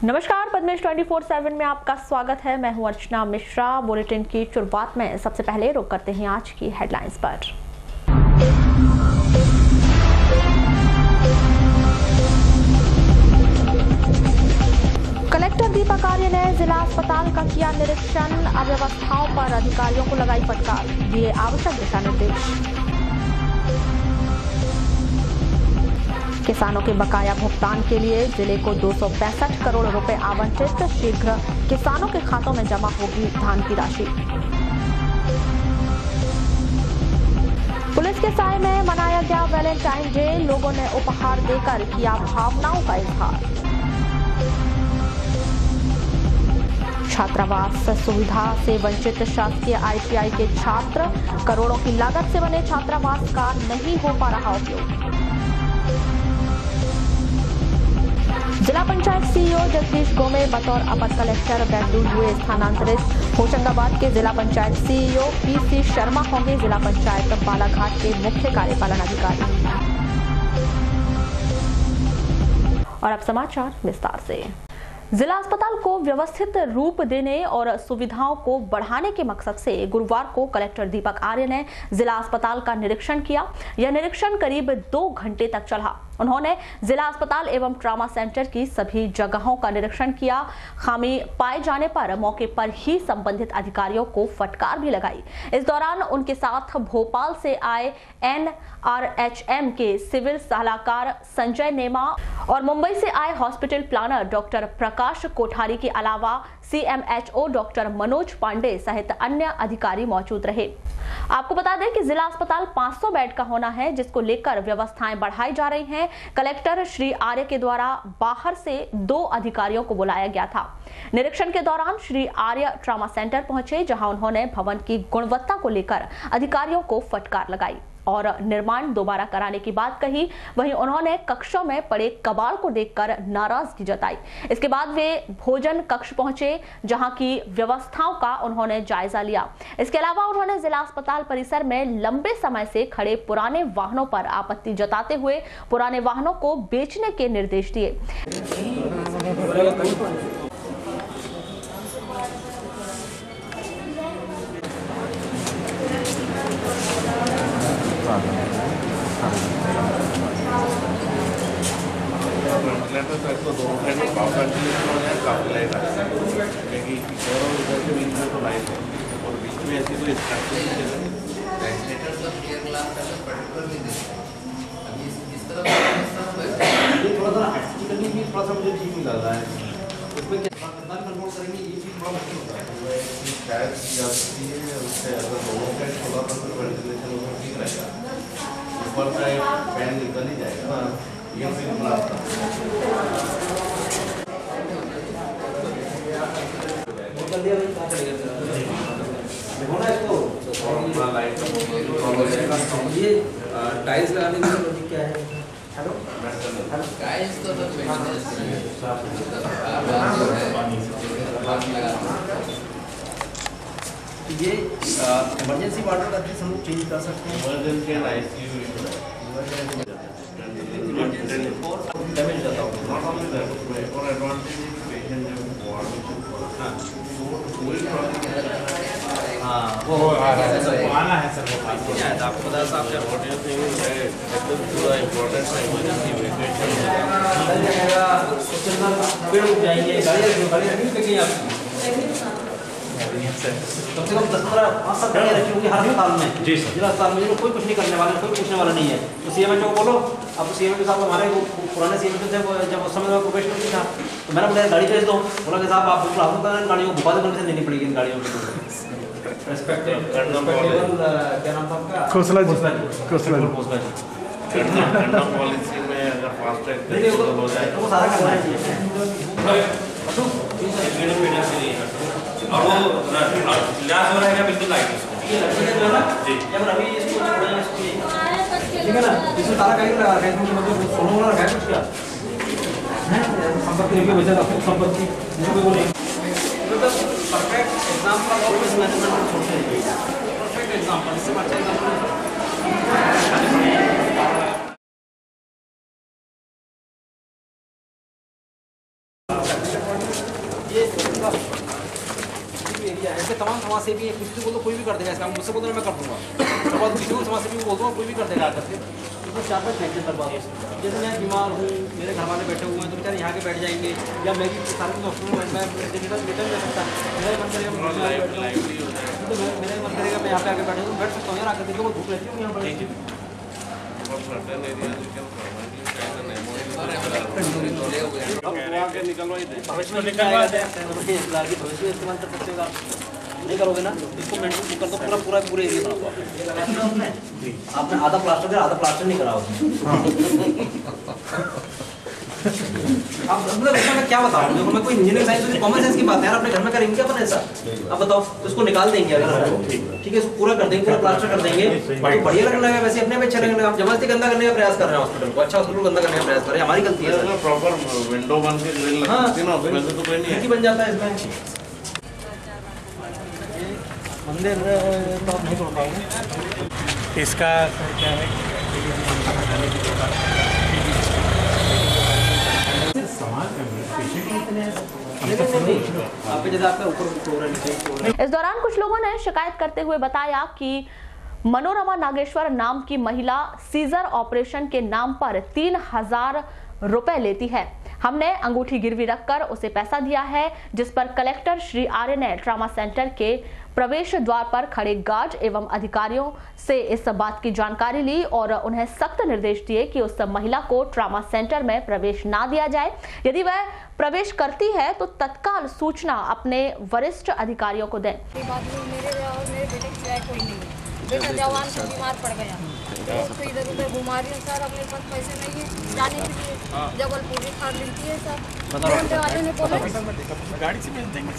नमस्कार, पद्मेश 24/7 में आपका स्वागत है। मैं हूं अर्चना मिश्रा। बुलेटिन की शुरुआत में सबसे पहले रुक करते हैं आज की हेडलाइंस पर। कलेक्टर दीपक आर्य ने जिला अस्पताल का किया निरीक्षण, अव्यवस्थाओं पर अधिकारियों को लगाई फटकार, दिए आवश्यक दिशा निर्देश। किसानों के बकाया भुगतान के लिए जिले को 265 करोड़ रुपए आवंटित, शीघ्र किसानों के खातों में जमा होगी धान की राशि। पुलिस के साय में मनाया गया वैलेंटाइन डे, लोगों ने उपहार देकर किया भावनाओं का इजहार। छात्रावास सुविधा से वंचित शासकीय ITI के छात्र, करोड़ों की लागत से बने छात्रावास का नहीं हो पा रहा उपयोग। जिला पंचायत CEO जगदीश गोमे बतौर अपर कलेक्टर बैतूल हुए स्थानांतरित। होशंगाबाद के जिला पंचायत CEO PC शर्मा होंगे जिला पंचायत बालाघाट के मुख्य कार्यपालन अधिकारी। और अब समाचार विस्तार से। जिला अस्पताल को व्यवस्थित रूप देने और सुविधाओं को बढ़ाने के मकसद से गुरुवार को कलेक्टर दीपक आर्य ने जिला अस्पताल का निरीक्षण किया। यह निरीक्षण करीब 2 घंटे तक चला। उन्होंने जिला अस्पताल एवं ट्रॉमा सेंटर की सभी जगहों का निरीक्षण किया। खामी पाए जाने पर मौके पर ही संबंधित अधिकारियों को फटकार भी लगाई। इस दौरान उनके साथ भोपाल से आए NRHM के सिविल सलाहकार संजय नेमा और मुंबई से आए हॉस्पिटल प्लानर डॉक्टर प्रकाश कोठारी के अलावा CMHO डॉक्टर मनोज पांडे सहित अन्य अधिकारी मौजूद रहे। आपको बता दें कि जिला अस्पताल 500 बेड का होना है, जिसको लेकर व्यवस्थाएं बढ़ाई जा रही हैं। कलेक्टर श्री आर्य के द्वारा बाहर से 2 अधिकारियों को बुलाया गया था। निरीक्षण के दौरान श्री आर्य ट्रॉमा सेंटर पहुंचे, जहां उन्होंने भवन की गुणवत्ता को लेकर अधिकारियों को फटकार लगाई और निर्माण दोबारा कराने की बात कही। वहीं उन्होंने कक्षों में पड़े कबाड़ को देखकर नाराजगी जताई। इसके बाद वे भोजन कक्ष पहुंचे, जहां की व्यवस्थाओं का उन्होंने जायजा लिया। इसके अलावा उन्होंने जिला अस्पताल परिसर में लंबे समय से खड़े पुराने वाहनों पर आपत्ति जताते हुए पुराने वाहनों को बेचने के निर्देश दिए। थोड़ा सा मुझे ठीक नहीं लग रहा है। उसमें क्या कंट्रोल करेंगे, ये चीज बड़ा मुश्किल होता है। शायद जाती है उससे अगर दोनों का 16% वेंटिलेशन होगा ठीक रहेगा। ऊपर का एक फैन निकल ही जाएगा ना, ये फिर बनाता देखो ना इसको ये टाइल्स लगाने की लॉजिक क्या है? हेलो गाइस तो ये इमरजेंसी वाटर का हम लोग चेंज कर सकते हैं। इमरजेंसी एंड ICU डैमेज जाता है। नॉट ओनली दैट और एडवांटेज पेशेंट जब वार्ड में पूरी प्रॉब्लम वो आना है सर। वो आपको बता साहब एकदम पूरा इम्पोर्टेंट है इमरजेंसी पेड़ उग जाएंगे गाड़ी आपकी कम से कम 10-15 गाड़ियाँ रखी होंगी हर अस्पताल में। जी सर। जिला अस्पताल में कोई कुछ नहीं करने वाला, कोई पूछने वाला नहीं है। तो CMHO को बोलो। अब CMHO साहब हमारे पुराने CMHO थे, जब उस समय में प्रोफेशनल था, तो मैंने बोला गाड़ी भेज दो। बोला कि साहब आप बिल्कुल आप गाड़ियों को भोपाल से देनी पड़ेगी इन गाड़ियों को। रेस्पेक्टेबल क्या नाम था आपका? खोसला जी। पॉलिसी में अगर फास्ट ट्रैक हो जाए तो सारा करना है। और वो इलाज हो रहेगा बिल्कुल लाइट उसको। ये लड़की है जो है ना जी, जब अभी इसको ठीक है ना, इसमें तारा कहीं लगा है, इसमें मतलब सोना वाला रखा है कुछ क्या है? संपत्ति रखी वैसे रखो संपत्ति मुझे कोई बोले तो perfect example of this management छोड़ते हैं। परफेक्ट एग्जांपल इससे अच्छा एग्जांपल तमाम समाज सेवी है, किसी से बोल दो कोई भी कर देगा इसका, मुझसे बोल दो मैं कर दूंगा, और किसी को समाज सेवी बोल दो कोई भी कर देगा आकर के। इसमें 4-5 फैक्टर कर बात। जैसे मैं बीमार हूँ, मेरे घर वाले बैठे हुए हैं, तो बेचारे यहाँ के बैठ जाएंगे, या मैं भी सारे डॉक्टर मैं रिटर्न दे सकता, मेरा मन करेगा तो मेरा मन करेगा मैं यहाँ पे आके बैठे बैठ सकता हूँ यार, आकर देखो भूख रहती हूँ यहाँ पर। भविष्य इस्तेमाल कर सकते हो, नहीं करोगे ना इसको मेंटेन कर दो, पूरा एरिया बना दो आपने, आधा प्लास्टर नहीं करा उसमें। आप मतलब ऐसा मैं क्या बताऊं, देखो मैं कोई इंजीनियरिंग साइंस कॉमन सेंस की बात है यार, अपने घर में करेंगे क्या अपन ऐसा, अब बताओ उसको निकाल देंगे अगर, ठीक है इसको पूरा कर देंगे, पूरा प्लास्टर कर देंगे तो बढ़िया लगने लगा, वैसे अपने में अच्छा लगने लगा। आप जबरदस्ती गंदा करने का प्रयास कर रहे हैं हॉस्पिटल को, अच्छा हॉस्पिटल गंदा करने का प्रयास कर रहे हैं, हमारी गलती है। प्रॉपर विंडो बन के ग्रिल लगती है ना, वैसे तो कोई नहीं है, बन जाता है इसमें। मंदिर तो नहीं तोड़ पाओगे इसका क्या है इस दौरान कुछ लोगों ने शिकायत करते हुए बताया कि मनोरमा नागेश्वर नाम की महिला सीजर ऑपरेशन के नाम पर 3000 रुपए लेती है। हमने अंगूठी गिरवी रखकर उसे पैसा दिया है, जिस पर कलेक्टर श्री आर्य ने ट्रामा सेंटर के प्रवेश द्वार पर खड़े गार्ड एवं अधिकारियों से इस बात की जानकारी ली और उन्हें सख्त निर्देश दिए कि उस महिला को ट्रामा सेंटर में प्रवेश ना दिया जाए। यदि वह प्रवेश करती है तो तत्काल सूचना अपने वरिष्ठ अधिकारियों को दें। मेरे और मेरे बेटे के सिवाय कोई नहीं है, बेटा जवान से बीमार पड़ गया तो उसको इधर उधर घुमा रही हूँ सर, अपने पास पैसे नहीं है जाने के लिए, जबलपुर रिफर मिलती है सर, रेलवे वाले ने बोला गाड़ी से भेज देंगे,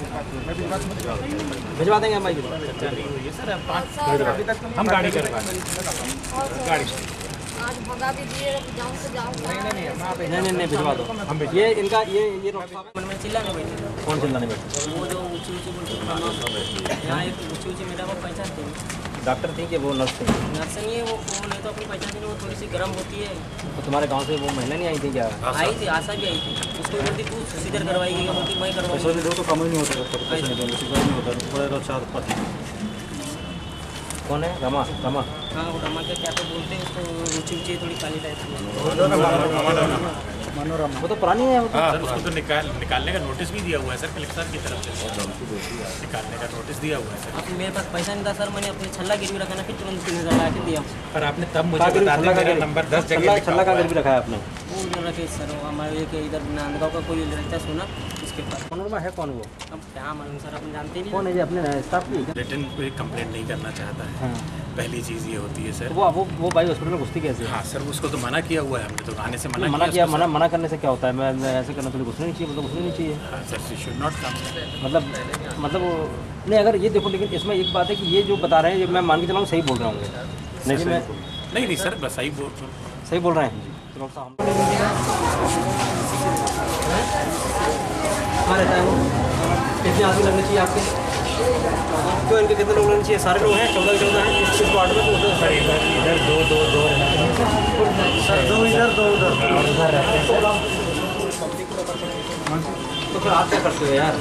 भिजवा देंगे हम हम गाड़ी करवाएंगे, गाड़ी आज भगा भी दिए, जाऊँ तो जाऊँ नहीं भिजवा दो। ये इनका ये मन में चिल्लाने बैठे, कौन चिल्लाने बैठे? वो जो ऊँची बोलते यहाँ एक ऊँची मैडम को पहचानते हैं, डॉक्टर थी कि वो नर्स थी? नर्स नहीं है वो नहीं तो अपनी पहचान नहीं, वो थोड़ी सी गर्म होती है। तो तुम्हारे गांव से वो महिला नहीं आई थी क्या? आई थी, आशा भी आई थी, उसको बोलती तू सीधर करवाई गई, बोलती मैं करवाई। तो कम ही नहीं होता, कौन है? रमा? हाँ वो रमा के क्या तो बोलते हैं उसको, ऊँची थोड़ी काली टाइप की। मनोरमा वो तो पुरानी है, उसको तो निकालने का नोटिस भी दिया हुआ है सर कलेक्टर की तरफ से, निकालने का नोटिस दिया हुआ है सर। अब मेरे पास पैसा नहीं था सर, मैंने अपने छल्ला गिरवी रखा ना, फिर तुरंत 3000 ला के दिया। पर आपने तब मुझे बता दिया मेरा नंबर 10 जगह छल्ला का गिरवी रखा है आपने? वो रखे सर, हमारे एक इधर नांदगांव का कोई रहता सुना उसके पास। मनोरमा है कौन वो? अब क्या मालूम सर, अपन जानते नहीं कौन है? अपने स्टाफ की? रिटर्न कोई कंप्लेंट नहीं करना चाहता है, पहली चीज़ ये होती है सर। वो भाई हॉस्पिटल में घुसती कैसे? हाँ सर उसको तो मना किया हुआ है हमने, तो आने से मना किया। मना करने से क्या होता है? मैं ऐसे करना तो घुसना नहीं चाहिए, मतलब घुसना नहीं चाहिए। हाँ sir she should not come. मतलब नहीं, अगर ये देखो, लेकिन इसमें एक बात है कि ये जो बता रहे हैं, ये मैं मान के चला हूँ सही बोल रहा हूँ, नहीं सर बस सही बोल रहे हैं। हाँ रहता है वो, कितने आदमी लगने चाहिए आपके? क्यों इनके कितने लोग लगने चाहिए? सारे लोग हैं 14 हैं इस वार्ड में, तो सर इधर दो सर 2 इधर 2 उधर रहते हैं। तो फिर आप क्या करते हो यार?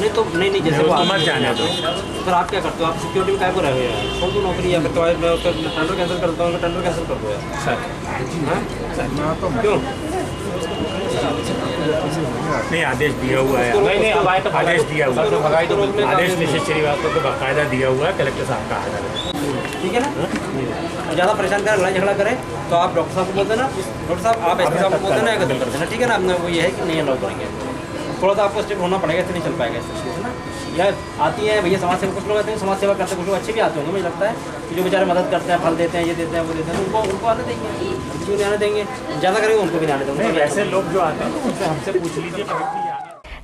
नहीं जैसे वो मत जाने दो। फिर आप क्या करते हो? आप सिक्योरिटी में क्या को रहे हो यार? छोड़ दो नौकरी, या फिर तो मैं उसका टेंडर कैंसिल करता हूँ, टेंडर कैंसिल कर दो यार सर। क्यों? नहीं आदेश दिया हुआ है, आदेश दिया हुआ है, आदेश निश्चित श्रीवास्तव को बाकायदा दिया हुआ है, कलेक्टर साहब का आदेश है, ठीक है ना? ज़्यादा परेशान करें, लड़ाई झगड़ा करें तो आप डॉक्टर साहब को बोल देना, डॉक्टर साहब आप एसपी साहब को बोल देना, गदल कर देना, ठीक है ना? अपना वो ये है कि नहीं अलाउ करेंगे, थोड़ा सा आपको स्टेप होना पड़ेगा, इससे नहीं चल पाएगा इस चीज़ ना। या आती है भैया समाज सेवा, कुछ लोग आते हैं समाज सेवा करते हैं, कुछ लोग अच्छे भी आते होंगे, मुझे लगता है कि जो बेचारे मदद करते हैं, फल देते हैं, ये देते हैं, वो देते हैं, उनको आने देंगे, क्यों नहीं आने देंगे? ज़्यादा करेंगे उनको भी नहीं आने देंगे। वैसे लोग जो आते हैं उनसे हमसे पूछ लीजिए।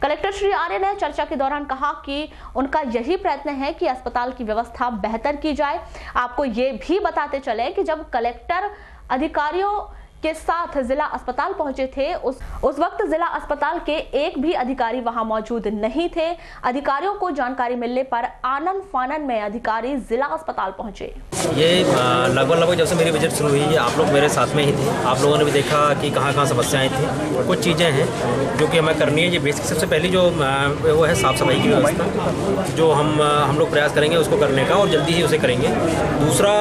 कलेक्टर श्री आर्य ने चर्चा के दौरान कहा कि उनका यही प्रयत्न है कि अस्पताल की व्यवस्था बेहतर की जाए। आपको ये भी बताते चले कि जब कलेक्टर अधिकारियों के साथ जिला अस्पताल पहुंचे थे। उस वक्त जिला अस्पताल के एक भी अधिकारी वहां मौजूद नहीं थे। अधिकारियों को जानकारी मिलने पर आनन फानन में अधिकारी जिला अस्पताल पहुंचे। ये लगभग जब से मेरी विजिट शुरू हुई, आप लोग मेरे साथ में ही थे। आप लोगों ने भी देखा कि कहाँ समस्याएं थी। कुछ चीज़ें हैं जो कि हमें करनी है। ये बेसिक सबसे पहली जो वो है साफ़ सफाई की व्यवस्था, जो हम लोग प्रयास करेंगे उसको करने का, और जल्दी ही उसे करेंगे। दूसरा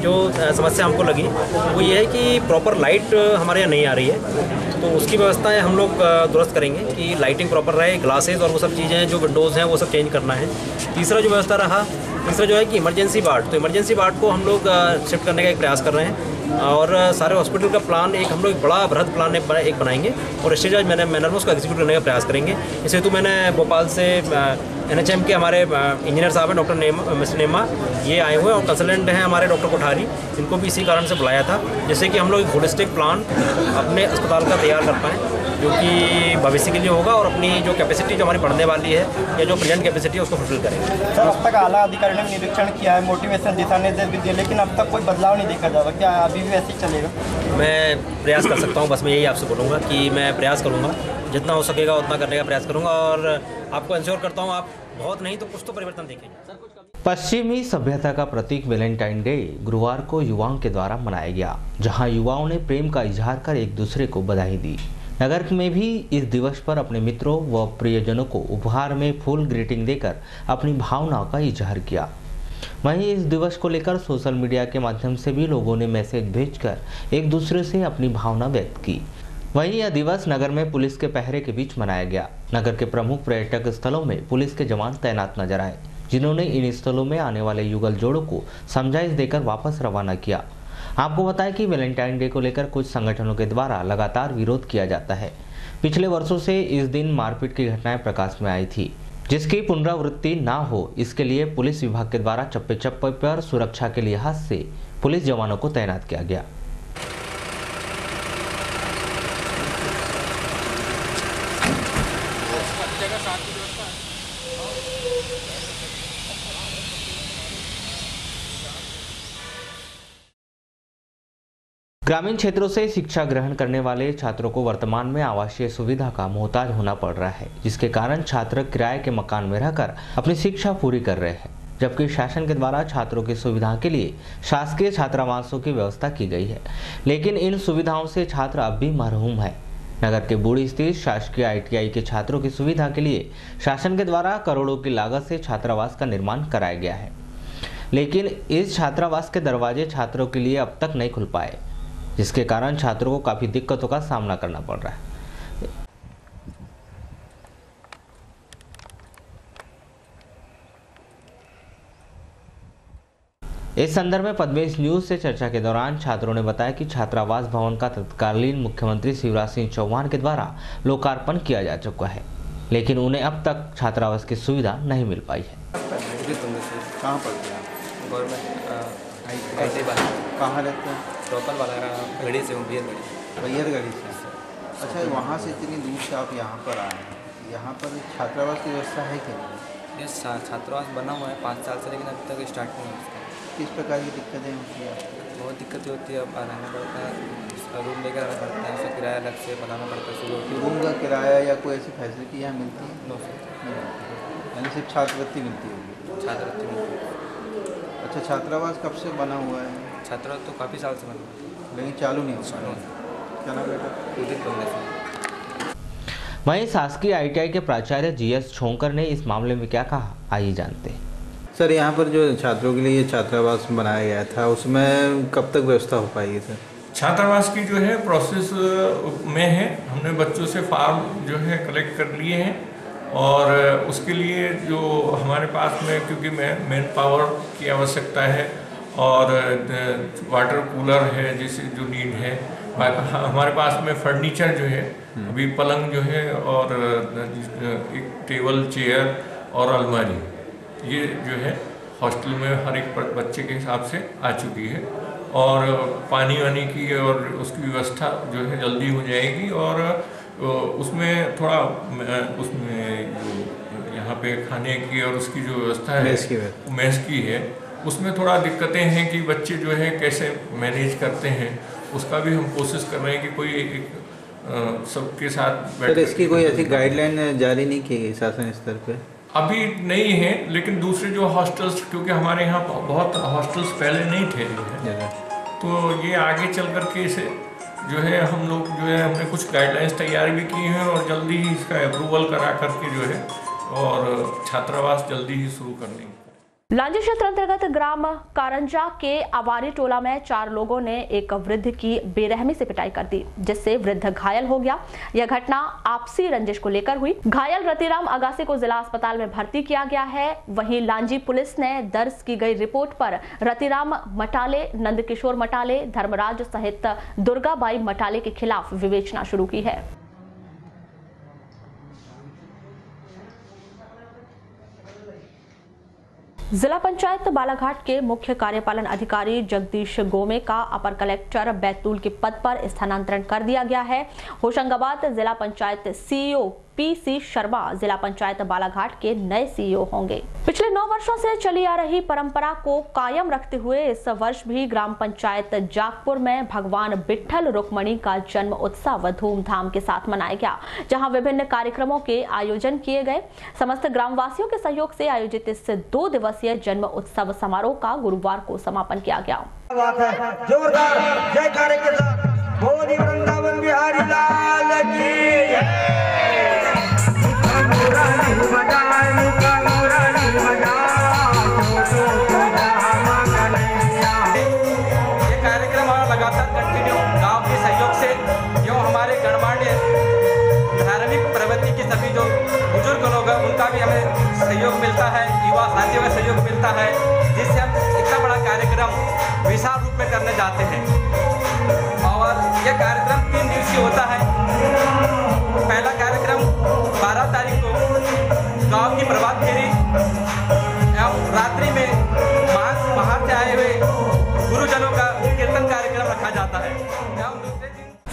जो समस्या हमको लगी वो ये है कि प्रॉपर लाइट हमारे यहाँ नहीं आ रही है, तो उसकी व्यवस्थाएं हम लोग दुरुस्त करेंगे कि लाइटिंग प्रॉपर रहे, ग्लासेस और वो सब चीज़ें जो विंडोज़ हैं वो सब चेंज करना है। तीसरा जो व्यवस्था रहा, तीसरा जो है कि इमरजेंसी वार्ड, तो इमरजेंसी वार्ड को हम लोग शिफ्ट करने का एक प्रयास कर रहे हैं, और सारे हॉस्पिटल का प्लान एक हम लोग बड़ा बृहद प्लान एक बनाएंगे और स्टेज मैंने मैनर में उसको एग्जीक्यूट करने का प्रयास करेंगे। इस हेतु मैंने भोपाल से NHM के हमारे इंजीनियर साहब हैं डॉक्टर मिस्टर नेमा, ये आए हुए, और कंसल्टेंट हैं हमारे डॉक्टर कोठारी, इनको भी इसी कारण से बुलाया था, जैसे कि हम लोग एक होलिस्टिक प्लान अपने अस्पताल का तैयार कर पाएँ, जो कि भविष्य के लिए होगा, और अपनी जो कैपेसिटी जो हमारी बढ़ने वाली है या जो प्रेजेंट कैपेसिटी है उसको फुलफिल करेंगे। सर, अब तक आला अधिकारी ने निरीक्षण किया है, मोटिवेशन दिशा निर्देश भी दिए, लेकिन अब तक कोई बदलाव नहीं देखा जा रहा। क्या अभी भी ऐसे ही चलेगा? मैं प्रयास कर सकता हूँ, बस मैं यही आपसे बोलूँगा कि मैं प्रयास करूँगा, जितना हो सकेगा उतना करने का प्रयास करूँगा, और आपको इंश्योर करता हूँ आप बहुत नहीं तो कुछ तो परिवर्तन देखेंगे। पश्चिमी सभ्यता का प्रतीक वैलेंटाइन डे गुरुवार को युवाओं के द्वारा मनाया गया, जहां युवाओं ने प्रेम का इजहार कर एक दूसरे को बधाई दी। नगर में भी इस दिवस पर अपने मित्रों व प्रियजनों को उपहार में फूल ग्रीटिंग देकर अपनी भावनाओं का इजहार किया। वहीं इस दिवस को लेकर सोशल मीडिया के माध्यम से भी लोगों ने मैसेज भेजकर एक दूसरे से अपनी भावना व्यक्त की। वहीं यह दिवस नगर में पुलिस के पहरे के बीच मनाया गया। नगर के प्रमुख पर्यटक स्थलों में पुलिस के जवान तैनात नजर आए, जिन्होंने इन स्थलों में आने वाले युगल जोड़ों को समझाइश देकर वापस रवाना किया। आपको बताएं कि वैलेंटाइन डे को लेकर कुछ संगठनों के द्वारा लगातार विरोध किया जाता है। पिछले वर्षों से इस दिन मारपीट की घटनाएं प्रकाश में आई थी, जिसकी पुनरावृत्ति ना हो इसके लिए पुलिस विभाग के द्वारा चप्पे चप्पे पर सुरक्षा के लिहाज से पुलिस जवानों को तैनात किया गया। ग्रामीण क्षेत्रों से शिक्षा ग्रहण करने वाले छात्रों को वर्तमान में आवासीय सुविधा का मोहताज होना पड़ रहा है, जिसके कारण छात्र किराए के मकान में रहकर अपनी शिक्षा पूरी कर रहे हैं, जबकि शासन के द्वारा छात्रों की सुविधा के लिए शासकीय छात्रावासों की व्यवस्था की गई है, लेकिन इन सुविधाओं से छात्र अब भी महरूम है। नगर के बूढ़ी स्थित शासकीय ITI के छात्रों की सुविधा के लिए शासन के द्वारा करोड़ों की लागत से छात्रावास का निर्माण कराया गया है, लेकिन इस छात्रावास के दरवाजे छात्रों के लिए अब तक नहीं खुल पाए, जिसके कारण छात्रों को काफी दिक्कतों का सामना करना पड़ रहा है। इस संदर्भ में पद्मेश न्यूज से चर्चा के दौरान छात्रों ने बताया कि छात्रावास भवन का तत्कालीन मुख्यमंत्री शिवराज सिंह चौहान के द्वारा लोकार्पण किया जा चुका है, लेकिन उन्हें अब तक छात्रावास की सुविधा नहीं मिल पाई है। कहाँ पढ़ते हैं? कहाँ रहते हैं? लोकल वाला गढ़ी से भैयर गढ़ी से। अच्छा, वहाँ से इतनी दूर से आप यहाँ पर आए हैं, यहाँ पर छात्रावास की व्यवस्था है कि नहीं? ये छात्रावास बना हुआ है 5 साल से, लेकिन अभी तक स्टार्ट नहीं हुआ। किस प्रकार की दिक्कतें होती हैं? बहुत दिक्कतें होती है, अब रहना पड़ता है, रूम लेकर रहना पड़ता है, उसका किराया अलग से बनाना पड़ता है। सुबह रूम का किराया या कोई ऐसी फैसिलिटी यहाँ मिलती है? नो सर, यानी सिर्फ छात्रवृत्ति मिलती होगी? छात्रवृत्ति मिलती है। अच्छा, छात्रावास कब से बना हुआ है? छात्रावास तो काफ़ी साल से बना हुआ है, लेकिन चालू नहीं हुआ। क्या नाम बेटा? उदित बंदे से। वहीं शासकीय ITI के प्राचार्य GS छोंकर ने इस मामले में क्या कहा, आइए जानते हैं। सर, यहाँ पर जो छात्रों के लिए छात्रावास बनाया गया था, उसमें कब तक व्यवस्था हो पाएगी सर? छात्रावास की जो है प्रोसेस में है। हमने बच्चों से फॉर्म जो है कलेक्ट कर लिए हैं, और उसके लिए जो हमारे पास में, क्योंकि मैन पावर की आवश्यकता है और वाटर कूलर है जिसे जो नीड है, हमारे पास में फर्नीचर जो है अभी पलंग जो है, और एक टेबल चेयर और अलमारी, ये जो है हॉस्टल में हर एक बच्चे के हिसाब से आ चुकी है, और पानी वानी की और उसकी व्यवस्था जो है जल्दी हो जाएगी। और उसमें थोड़ा उसमें जो यहाँ पे खाने की और उसकी जो व्यवस्था है मेस की है, उसमें थोड़ा दिक्कतें हैं कि बच्चे जो है कैसे मैनेज करते हैं, उसका भी हम कोशिश कर रहे हैं कि कोई एक सबके साथ सर इसकी कोई ऐसी गाइडलाइन जारी नहीं की गई शासन स्तर पे? अभी नहीं है, लेकिन दूसरे जो हॉस्टल्स, क्योंकि हमारे यहाँ बहुत हॉस्टल्स पहले नहीं ठहरे हैं, तो ये आगे चल कर के इसे जो है हम लोग जो है हमने कुछ गाइडलाइंस तैयार भी की हैं और जल्दी ही इसका अप्रूवल करा करके जो है और छात्रावास जल्दी ही शुरू करने। लांजी क्षेत्र अंतर्गत ग्राम कारंजा के आवारी टोला में 4 लोगों ने एक वृद्ध की बेरहमी से पिटाई कर दी, जिससे वृद्ध घायल हो गया। यह घटना आपसी रंजिश को लेकर हुई। घायल रतिराम अगासी को जिला अस्पताल में भर्ती किया गया है। वहीं लांजी पुलिस ने दर्ज की गई रिपोर्ट पर रतिराम मटाले, नंदकिशोर मटाले, धर्मराज सहित दुर्गाबाई मटाले के खिलाफ विवेचना शुरू की है। जिला पंचायत बालाघाट के मुख्य कार्यपालन अधिकारी जगदीश गोमे का अपर कलेक्टर बैतूल के पद पर स्थानांतरण कर दिया गया है। होशंगाबाद जिला पंचायत सीईओ पीसी शर्मा जिला पंचायत बालाघाट के नए सीईओ होंगे। पिछले 9 वर्षों से चली आ रही परंपरा को कायम रखते हुए इस वर्ष भी ग्राम पंचायत जागपुर में भगवान विठ्ठल रुक्मणी का जन्म उत्सव धूमधाम के साथ मनाया गया, जहां विभिन्न कार्यक्रमों के आयोजन किए गए। समस्त ग्रामवासियों के सहयोग से आयोजित इस 2 दिवसीय जन्म उत्सव समारोह का गुरुवार को समापन किया गया। जोरदार जयकारे के साथ बोली वृंदावन बिहारी लाल की। ये कार्यक्रम हमारा लगातार कंटिन्यू गांव के सहयोग से जो हमारे गणमान्य धार्मिक प्रवृत्ति के सभी जो बुजुर्ग लोग हैं उनका भी हमें सहयोग मिलता है, युवा साथियों का सहयोग मिलता है, जिससे हम इतना बड़ा कार्यक्रम विशाल रूप में करने जाते हैं। और यह कार्यक्रम 3 दिवसीय होता है। पहला कार्यक्रम 12 तारीख को गांव की प्रभात फेरी एवं रात्रि में बाहर से आए हुए गुरुजनों का कीर्तन कार्यक्रम रखा जाता है।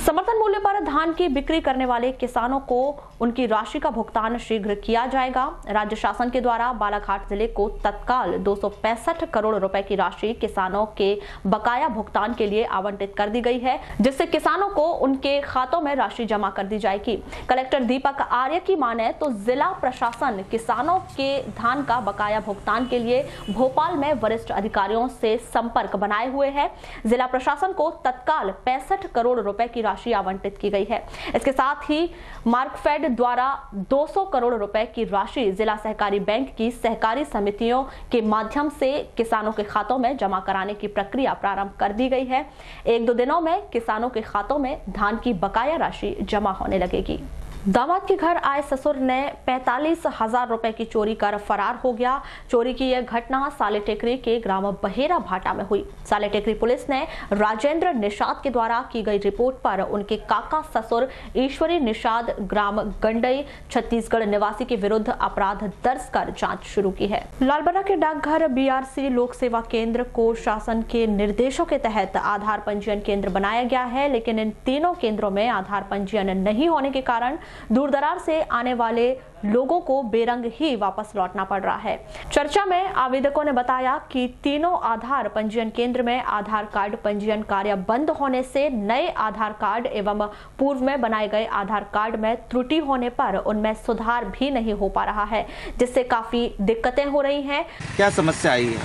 समर्थन मूल्य पर धान की बिक्री करने वाले किसानों को उनकी राशि का भुगतान शीघ्र किया जाएगा। राज्य शासन के द्वारा बालाघाट जिले को तत्काल 265 करोड़ रुपए की राशि किसानों के बकाया भुगतान के लिए आवंटित कर दी गई है, जिससे किसानों को उनके खातों में राशि जमा कर दी जाएगी। कलेक्टर दीपक आर्य की माने तो जिला प्रशासन किसानों के धान का बकाया भुगतान के लिए भोपाल में वरिष्ठ अधिकारियों से संपर्क बनाए हुए है। जिला प्रशासन को तत्काल 65 करोड़ रुपए की राशि आवंटित की गई है। इसके साथ ही मार्कफेड द्वारा 200 करोड़ रुपए की राशि जिला सहकारी बैंक की सहकारी समितियों के माध्यम से किसानों के खातों में जमा कराने की प्रक्रिया प्रारंभ कर दी गई है। 1-2 दिनों में किसानों के खातों में धान की बकाया राशि जमा होने लगेगी। दामाद के घर आए ससुर ने 45,000 रुपए की चोरी कर फरार हो गया। चोरी की यह घटना साले टेकरी के ग्राम बहेरा भाटा में हुई। साले टेकरी पुलिस ने राजेंद्र निषाद के द्वारा की गई रिपोर्ट पर उनके काका ससुर ईश्वरी निषाद ग्राम गंडई छत्तीसगढ़ निवासी के विरुद्ध अपराध दर्ज कर जांच शुरू की है। लालबर्रा के डाकघर बीआरसी लोक सेवा केंद्र को शासन के निर्देशों के तहत आधार पंजीयन केंद्र बनाया गया है, लेकिन इन तीनों केंद्रों में आधार पंजीयन नहीं होने के कारण दूर दराज से आने वाले लोगों को बेरंग ही वापस लौटना पड़ रहा है। चर्चा में आवेदकों ने बताया कि तीनों आधार पंजीयन केंद्र में आधार कार्ड पंजीयन कार्य बंद होने से नए आधार कार्ड एवं पूर्व में बनाए गए आधार कार्ड में त्रुटि होने पर उनमें सुधार भी नहीं हो पा रहा है, जिससे काफी दिक्कतें हो रही हैं। क्या समस्या आई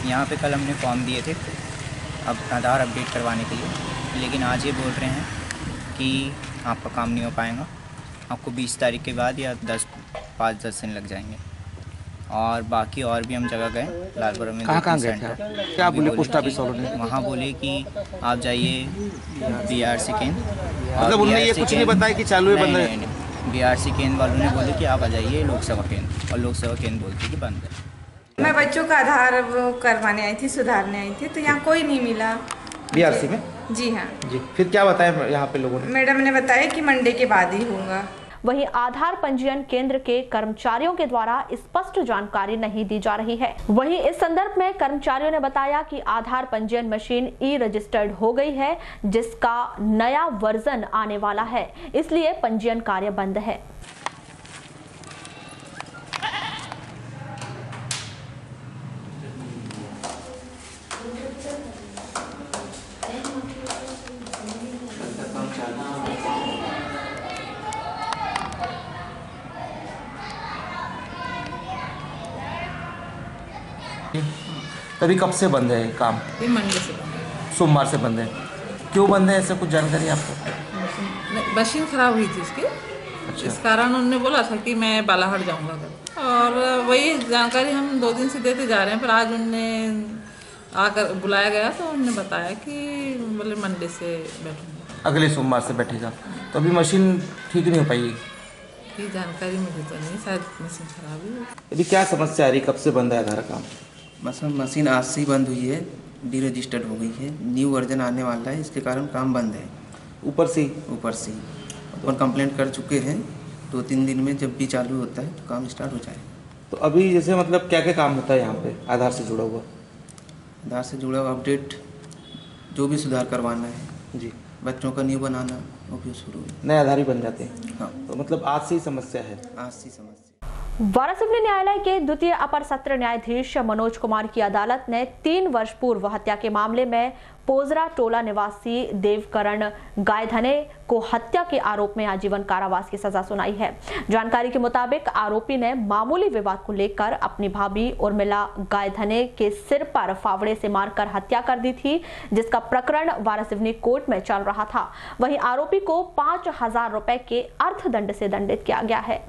यहाँ पे कल हमने फॉर्म दिए थे अब आधार अपडेट करवाने के लिए, लेकिन आज ये बोल रहे हैं कि आपका काम नहीं हो पाएगा, आपको 20 तारीख के बाद या 5-10 दिन लग जाएंगे। और बाकी और भी हम जगह गए लालबर्रा में। कहाँ गए थे? क्या बोले पोस्ट ऑफिस वालों ने? वहाँ बोले कि आप जाइए बीआरसी केंद्र। मतलब उन्होंने ये कुछ नहीं बताया कि चालू है बंद है? बीआरसी केंद्र वालों ने बोले कि आप आ जाइए लोकसभा केंद्र, और लोकसभा केंद्र बोलते कि बंद है। मैं बच्चों का आधार करवाने आई थी, सुधारने आई थी, तो यहाँ कोई नहीं मिला। बीआरसी में? जी हाँ जी। फिर क्या बताया यहाँ पे लोगों ने? मैडम ने बताया कि मंडे के बाद ही होगा। वहीं आधार पंजीयन केंद्र के कर्मचारियों के द्वारा स्पष्ट जानकारी नहीं दी जा रही है। वहीं इस संदर्भ में कर्मचारियों ने बताया कि आधार पंजीयन मशीन ई-रजिस्टर्ड हो गई है, जिसका नया वर्जन आने वाला है, इसलिए पंजीयन कार्य बंद है। तभी कब से बंद है काम? ये मंडे से बंद है। सोमवार से बंद है। क्यों बंद है, ऐसे कुछ जानकारी आपको? मशीन खराब हुई थी इसकी। अच्छा। इस कारण उन्होंने बोला था कि मैं बालाघाट जाऊंगा कल, और वही जानकारी हम 2 दिन से देते जा रहे हैं, पर आज उनने आकर बुलाया गया तो उन्होंने बताया कि बोले मंडे से बैठूंगा, अगले सोमवार से बैठेगा। तो अभी मशीन ठीक नहीं हो पाएगी? ये जानकारी मुझे तो नहीं, शायद मशीन खराब हुई। अभी क्या समस्या आ रही, कब से बंद है आधार काम? बस मशीन आज से ही बंद हुई है, डी रजिस्टर्ड हो गई है, न्यू वर्जन आने वाला है, इसके कारण काम बंद है। ऊपर से ही अपन कंप्लेंट कर चुके हैं, 2-3 दिन में जब भी चालू होता है तो काम स्टार्ट हो जाए। तो अभी जैसे मतलब क्या क्या काम होता है यहाँ पे आधार से जुड़ा हुआ? आधार से जुड़ा हुआ अपडेट, जो भी सुधार करवाना है जी, बच्चों का न्यू बनाना, वो भी शुरू है, नए आधार ही बन जाते हैं। हाँ, तो मतलब आज से ही समस्या है? आज से समस्या। वारासिवनी न्यायालय के द्वितीय अपर सत्र न्यायाधीश मनोज कुमार की अदालत ने 3 वर्ष पूर्व हत्या के मामले में पोजरा टोला निवासी देवकरण गायधने को हत्या के आरोप में आजीवन कारावास की सजा सुनाई है। जानकारी के मुताबिक आरोपी ने मामूली विवाद को लेकर अपनी भाभी उर्मिला गायधने के सिर पर फावड़े से मारकर हत्या कर दी थी, जिसका प्रकरण वारासिवनी कोर्ट में चल रहा था। वहीं आरोपी को 5,000 रुपए के अर्थदंड से दंडित किया गया है।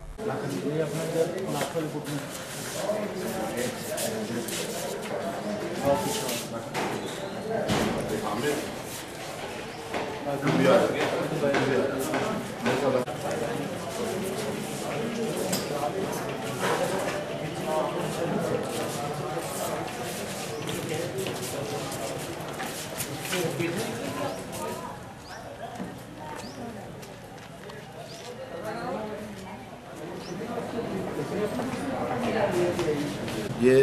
ये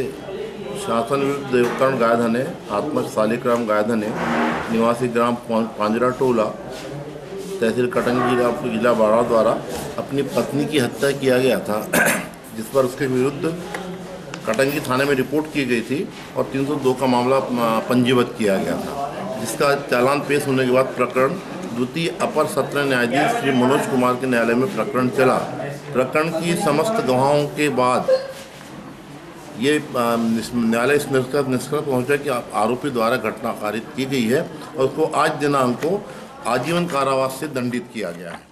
शासन विरुद्ध देवकरण गायधने आत्मज शालिग्राम गायधने निवासी ग्राम पांजरा टोला तहसील कटंगी जिला बाड़ा द्वारा अपनी पत्नी की हत्या किया गया था, जिस पर उसके विरुद्ध कटंगी थाने में रिपोर्ट की गई थी और 302 का मामला पंजीबद्ध किया गया था, जिसका चालान पेश होने के बाद प्रकरण द्वितीय अपर सत्र न्यायाधीश श्री मनोज कुमार के न्यायालय में प्रकरण चला। प्रकरण की समस्त गवाहों के बाद ये न्यायालय इस निष्कर्ष पहुंचा कि आरोपी द्वारा घटना कारित की गई है और उसको आज दिनांक को आजीवन कारावास से दंडित किया गया है।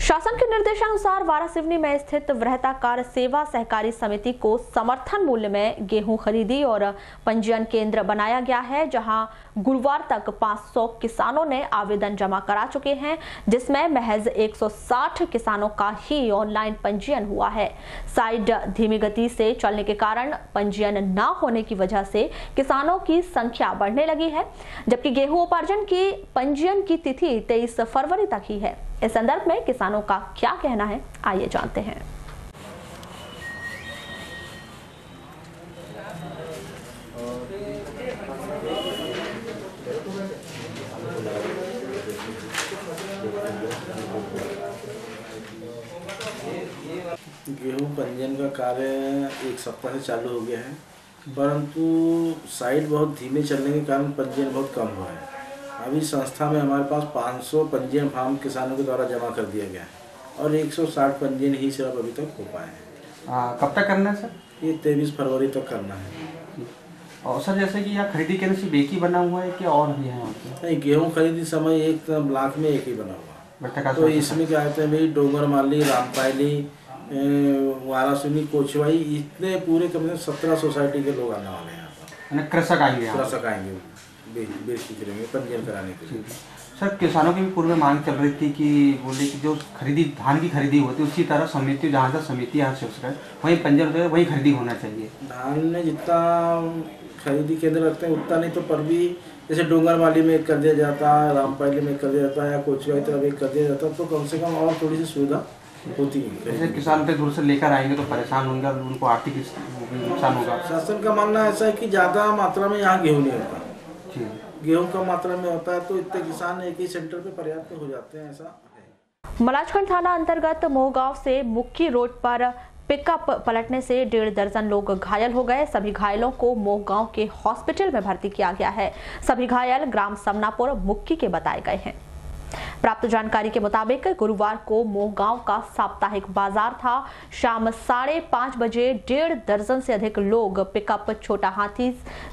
शासन के निर्देशानुसार वारासिवनी में स्थित वृहताकार सेवा सहकारी समिति को समर्थन मूल्य में गेहूं खरीदी और पंजीयन केंद्र बनाया गया है, जहां गुरुवार तक 500 किसानों ने आवेदन जमा करा चुके हैं, जिसमें महज 160 किसानों का ही ऑनलाइन पंजीयन हुआ है। साइट धीमी गति से चलने के कारण पंजीयन न होने की वजह से किसानों की संख्या बढ़ने लगी है, जबकि गेहूं उपार्जन की पंजीयन की तिथि 23 फरवरी तक ही है। इस संदर्भ में किसानों का क्या कहना है, आइए जानते हैं। गेहूं पंजीयन का कार्य 1 सप्ताह से चालू हो गया है, परंतु साइट बहुत धीमे चलने के कारण पंजीयन बहुत कम हुआ है। अभी संस्था में हमारे पास 500 पंजीयन फार्म किसानों के द्वारा जमा कर दिया गया है और 160 पंजीयन ही सिर्फ अभी तक हो पाए हैं। कब तक करना है सर? ये 23 फरवरी तक करना है। और सर जैसे कि यहाँ खरीदी केंद्र सिर्फ एक ही बना हुआ है कि और भी है? नहीं, गेहूँ खरीदी समय एक ब्लॉक में एक ही बना हुआ है। तो इसमें क्या कहते हैं भाई, डोंगरमाली, रामपायली, वारासिवनी, कोचवाई, इतने पूरे कम से कम 17 सोसाइटी के लोग आने वाले हैं। कृषक आएंगे? कृषक आएंगे बेचती करेंगे पंजीयन कराने के लिए। सर किसानों की भी पूर्व में मांग चल रही थी कि बोले कि जो खरीदी धान की खरीदी होती है उसी तरह समिति, जहाँ तक समिति यहाँ से वहीं पंजीयन जो है वहीं खरीदी होना चाहिए। धान में जितना खरीदी केंद्र रखते हैं उतना नहीं, तो पर भी जैसे डोंगरमाली में एक कर दिया जाता है, रामपायली में कर दिया जाता है, या कोचवाई तरफ एक कर दिया जाता है, तो कम से कम और थोड़ी सी सुविधा होती है। जैसे किसान पे दूर से लेकर आएंगे तो परेशान होंगे और उनको आर्थिक नुकसान होगा। शासन का मानना ऐसा है कि ज़्यादा मात्रा में यहाँ गेहूँ नहीं होता, गेहूँ कम मात्रा में होता है, तो इतने किसान एक ही सेंटर पे पर्याप्त हो जाते हैं। ऐसा मलाजखंड थाना अंतर्गत मोहगांव से मुक्की रोड पर पिकअप पलटने से 1.5 दर्जन लोग घायल हो गए। सभी घायलों को मोहगांव के हॉस्पिटल में भर्ती किया गया है। सभी घायल ग्राम समनापुर मुक्की के बताए गए हैं। प्राप्त जानकारी के मुताबिक गुरुवार को मोहगांव का साप्ताहिक बाजार था। शाम 5:30 बजे 1.5 दर्जन से अधिक लोग पिकअप छोटा हाथी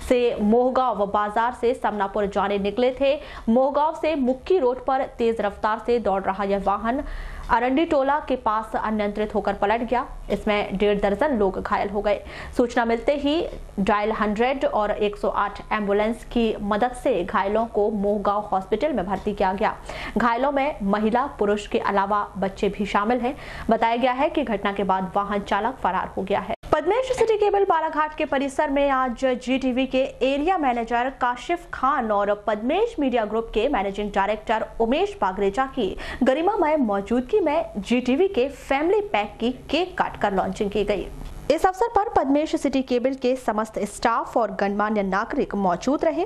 से मोहगांव बाजार से समनापुर जाने निकले थे। मोहगांव से मुक्की रोड पर तेज रफ्तार से दौड़ रहा यह वाहन अरंडी टोला के पास अनियंत्रित होकर पलट गया। इसमें 1.5 दर्जन लोग घायल हो गए। सूचना मिलते ही डायल 100 और 108 एम्बुलेंस की मदद से घायलों को मोहगांव हॉस्पिटल में भर्ती किया गया। घायलों में महिला पुरुष के अलावा बच्चे भी शामिल हैं। बताया गया है कि घटना के बाद वाहन चालक फरार हो गया है। पद्मेश सिटी केबल बालाघाट के परिसर में आज जीटीवी के एरिया मैनेजर काशिफ खान और पद्मेश मीडिया ग्रुप के मैनेजिंग डायरेक्टर उमेश बागरेचा की गरिमामय मौजूदगी में जीटीवी के फैमिली पैक की केक काटकर लॉन्चिंग की गई। इस अवसर पर पद्मेश सिटी केबल के समस्त स्टाफ और गणमान्य नागरिक मौजूद रहे।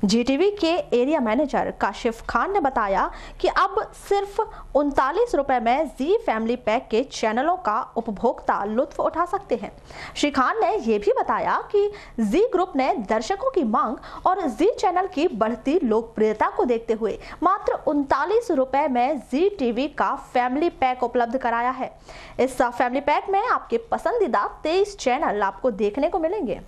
जीटीवी के एरिया मैनेजर काशिफ खान ने बताया कि अब सिर्फ 39 रुपए में जी फैमिली पैक के चैनलों का उपभोक्ता लुत्फ उठा सकते हैं। श्री खान ने यह भी बताया कि जी ग्रुप ने दर्शकों की मांग और जी चैनल की बढ़ती लोकप्रियता को देखते हुए मात्र 39 रुपए में जी टीवी का फैमिली पैक उपलब्ध कराया है। इस फैमिली पैक में आपके पसंदीदा 23 चैनल आपको देखने को मिलेंगे।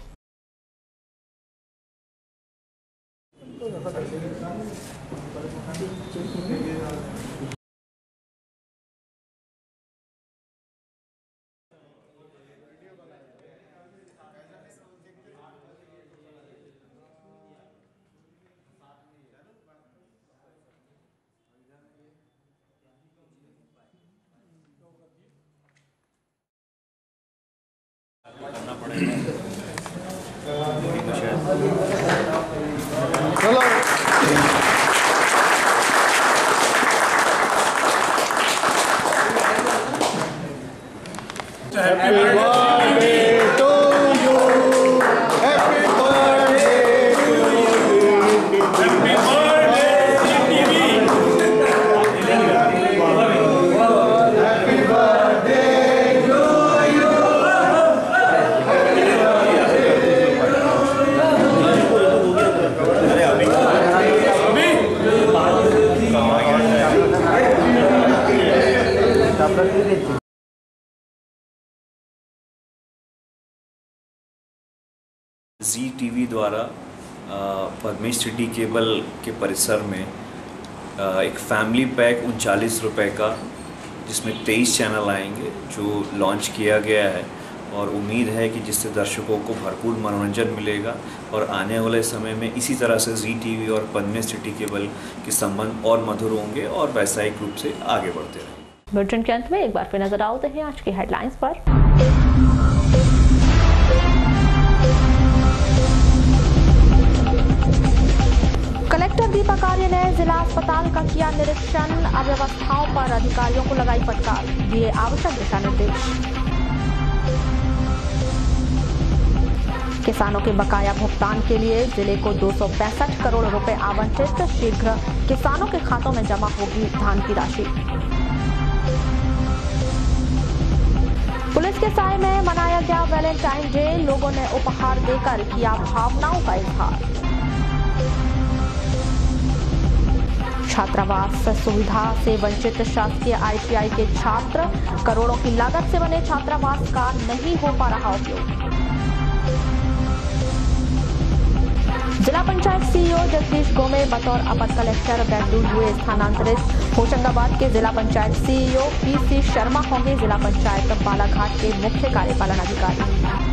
जी टीवी द्वारा पद्मेश सिटी केबल के परिसर में एक फैमिली पैक 39 रुपये का, जिसमें 23 चैनल आएंगे, जो लॉन्च किया गया है और उम्मीद है कि जिससे दर्शकों को भरपूर मनोरंजन मिलेगा और आने वाले समय में इसी तरह से जी टीवी और पद्मेश सिटी केबल के संबंध और मधुर होंगे और वैसायिक रूप से आगे बढ़ते रहेंगे। बुलेटिन के अंत में एक बार फिर नजर डालते हैं आज की हेडलाइंस पर। कलेक्टर दीपक आर्य ने जिला अस्पताल का किया निरीक्षण। अव्यवस्थाओं पर अधिकारियों को लगाई फटकार, दिए आवश्यक दिशा निर्देश। किसानों के बकाया भुगतान के लिए जिले को 265 करोड़ रुपए आवंटित। शीघ्र किसानों के खातों में जमा होगी धान की राशि। पुलिस के साय में मनाया गया वैलेंटाइन डे। लोगों ने उपहार देकर किया भावनाओं का इजहार। छात्रावास सुविधा से वंचित शासकीय आईटीआई के छात्र। करोड़ों की लागत से बने छात्रावास का नहीं हो पा रहा उपयोग। जिला पंचायत सीईओ जगदीश गोमे बतौर अपर कलेक्टर बेंगलुरु हुए स्थानांतरित। होशंगाबाद के जिला पंचायत सीईओ पीसी शर्मा होंगे जिला पंचायत बालाघाट के मुख्य कार्यपालन अधिकारी।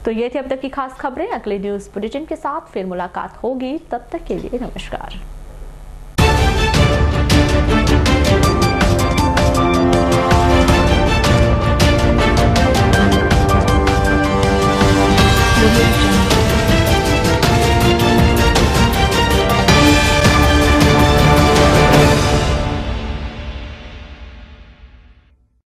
तो ये थी अब तक की खास खबरें। अगले न्यूज बुलेटिन के साथ फिर मुलाकात होगी, तब तक के लिए नमस्कार।